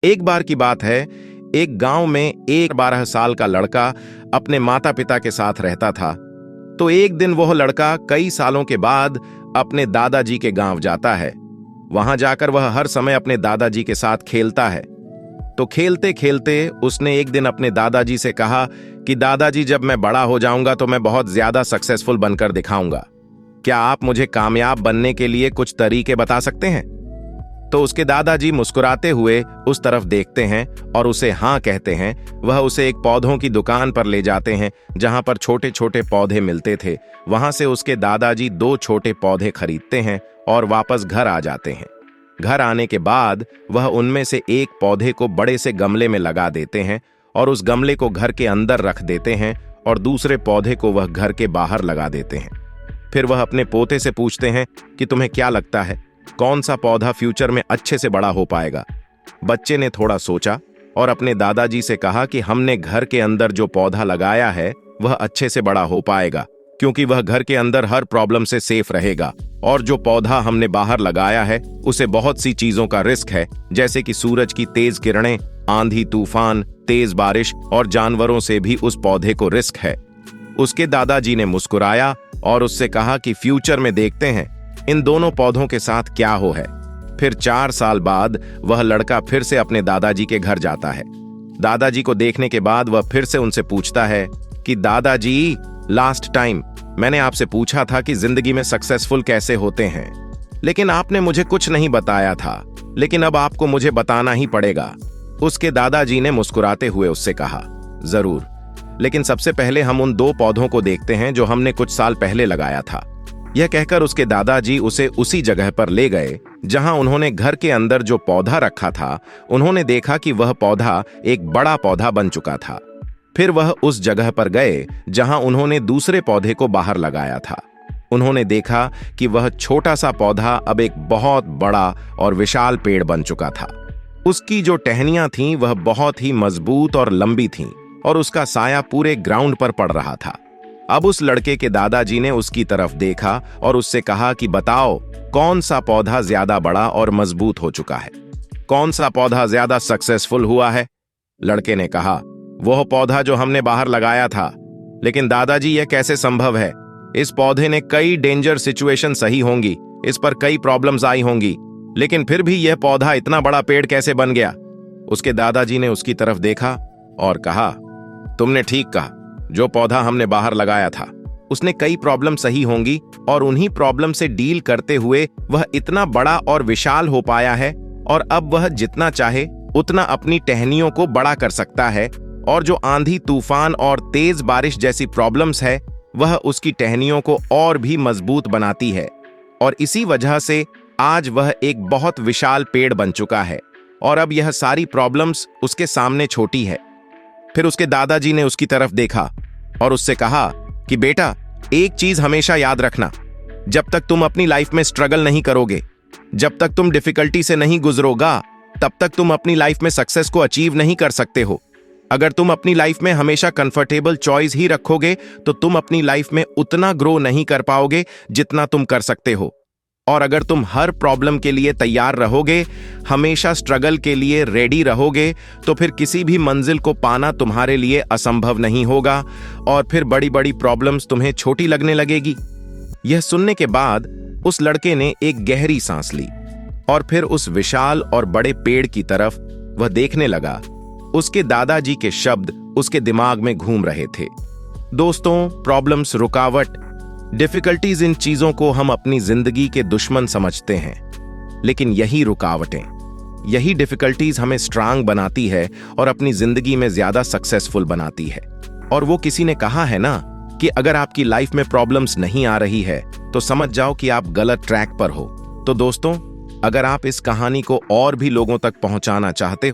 एक बार की बात है, एक गांव में एक 12 साल का लड़का अपने माता पिता के साथ रहता था। तो एक दिन वह लड़का कई सालों के बाद अपने दादाजी के गांव जाता है। वहां जाकर वह हर समय अपने दादाजी के साथ खेलता है। तो खेलते खेलते उसने एक दिन अपने दादाजी से कहा कि दादाजी, जब मैं बड़ा हो जाऊंगा तो मैं बहुत ज्यादा सक्सेसफुल बनकर दिखाऊंगा। क्या आप मुझे कामयाब बनने के लिए कुछ तरीके बता सकते हैं? तो उसके दादाजी मुस्कुराते हुए उस तरफ देखते हैं और उसे हाँ कहते हैं। वह उसे एक पौधों की दुकान पर ले जाते हैं जहां पर छोटे छोटे पौधे मिलते थे। वहां से उसके दादाजी 2 छोटे पौधे खरीदते हैं और वापस घर आ जाते हैं। घर आने के बाद वह उनमें से एक पौधे को बड़े से गमले में लगा देते हैं और उस गमले को घर के अंदर रख देते हैं और दूसरे पौधे को वह घर के बाहर लगा देते हैं। फिर वह अपने पोते से पूछते हैं कि तुम्हें क्या लगता है, कौन सा पौधा फ्यूचर में अच्छे से बड़ा हो पाएगा? बच्चे ने थोड़ा सोचा और अपने दादाजी से कहा कि हमने घर के अंदर जो पौधा लगाया है वह अच्छे से बड़ा हो पाएगा, क्योंकि वह घर के अंदर हर प्रॉब्लम से सेफ रहेगा। और जो पौधा हमने बाहर लगाया है उसे बहुत सी चीजों का रिस्क है, जैसे कि सूरज की तेज किरणें, आंधी तूफान, तेज बारिश और जानवरों से भी उस पौधे को रिस्क है। उसके दादाजी ने मुस्कुराया और उससे कहा कि फ्यूचर में देखते हैं इन दोनों पौधों के साथ क्या हो है। फिर 4 साल बाद वह लड़का फिर से अपने दादाजी के घर जाता है। दादाजी को देखने के बाद वह फिर से उनसे पूछता है कि दादाजी, लास्ट टाइम मैंने आपसे पूछा था कि जिंदगी में सक्सेसफुल कैसे होते हैं, लेकिन आपने मुझे कुछ नहीं बताया था, लेकिन अब आपको मुझे बताना ही पड़ेगा। उसके दादाजी ने मुस्कुराते हुए उससे कहा, जरूर, लेकिन सबसे पहले हम उन 2 पौधों को देखते हैं जो हमने कुछ साल पहले लगाया था। यह कहकर उसके दादाजी उसे उसी जगह पर ले गए जहां उन्होंने घर के अंदर जो पौधा रखा था। उन्होंने देखा कि वह पौधा एक बड़ा पौधा बन चुका था। फिर वह उस जगह पर गए जहां उन्होंने दूसरे पौधे को बाहर लगाया था। उन्होंने देखा कि वह छोटा सा पौधा अब एक बहुत बड़ा और विशाल पेड़ बन चुका था। उसकी जो टहनियां थीं वह बहुत ही मजबूत और लंबी थीं और उसका साया पूरे ग्राउंड पर पड़ रहा था। अब उस लड़के के दादाजी ने उसकी तरफ देखा और उससे कहा कि बताओ, कौन सा पौधा ज्यादा बड़ा और मजबूत हो चुका है? कौन सा पौधा ज्यादा सक्सेसफुल हुआ है? लड़के ने कहा, वह पौधा जो हमने बाहर लगाया था। लेकिन दादाजी, यह कैसे संभव है? इस पौधे ने कई डेंजर सिचुएशन सही होंगी, इस पर कई प्रॉब्लम्स आई होंगी, लेकिन फिर भी यह पौधा इतना बड़ा पेड़ कैसे बन गया? उसके दादाजी ने उसकी तरफ देखा और कहा, तुमने ठीक कहा, जो पौधा हमने बाहर लगाया था उसने कई प्रॉब्लम सही होंगी और उन्हीं प्रॉब्लम से डील करते हुए वह इतना बड़ा और विशाल हो पाया है और अब वह जितना चाहे उतना अपनी टहनियों को बड़ा कर सकता है। और जो आंधी तूफान और तेज बारिश जैसी प्रॉब्लम्स है वह उसकी टहनियों को और भी मजबूत बनाती है और इसी वजह से आज वह एक बहुत विशाल पेड़ बन चुका है और अब यह सारी प्रॉब्लम्स उसके सामने छोटी है। फिर उसके दादाजी ने उसकी तरफ देखा और उससे कहा कि बेटा, एक चीज हमेशा याद रखना, जब तक तुम अपनी लाइफ में स्ट्रगल नहीं करोगे, जब तक तुम डिफिकल्टी से नहीं गुजरोगा, तब तक तुम अपनी लाइफ में सक्सेस को अचीव नहीं कर सकते हो। अगर तुम अपनी लाइफ में हमेशा कंफर्टेबल चॉइस ही रखोगे तो तुम अपनी लाइफ में उतना ग्रो नहीं कर पाओगे जितना तुम कर सकते हो। और अगर तुम हर प्रॉब्लम के लिए तैयार रहोगे, हमेशा स्ट्रगल के लिए रेडी रहोगे, तो फिर किसी भी मंजिल को पाना तुम्हारे लिए असंभव नहीं होगा और फिर बड़ी बड़ी प्रॉब्लम्स तुम्हें छोटी लगने लगेगी। यह सुनने के बाद उस लड़के ने एक गहरी सांस ली और फिर उस विशाल और बड़े पेड़ की तरफ वह देखने लगा। उसके दादाजी के शब्द उसके दिमाग में घूम रहे थे। दोस्तों, प्रॉब्लम्स, रुकावट, डिफिकल्टीज, इन चीजों को हम अपनी जिंदगी के दुश्मन समझते हैं, लेकिन यही रुकावटें, यही डिफिकल्टीज हमें स्ट्रांग बनाती है और अपनी जिंदगी में ज्यादा सक्सेसफुल बनाती है। और वो किसी ने कहा है ना कि अगर आपकी लाइफ में प्रॉब्लम्स नहीं आ रही है तो समझ जाओ कि आप गलत ट्रैक पर हो। तो दोस्तों, अगर आप इस कहानी को और भी लोगों तक पहुंचाना चाहते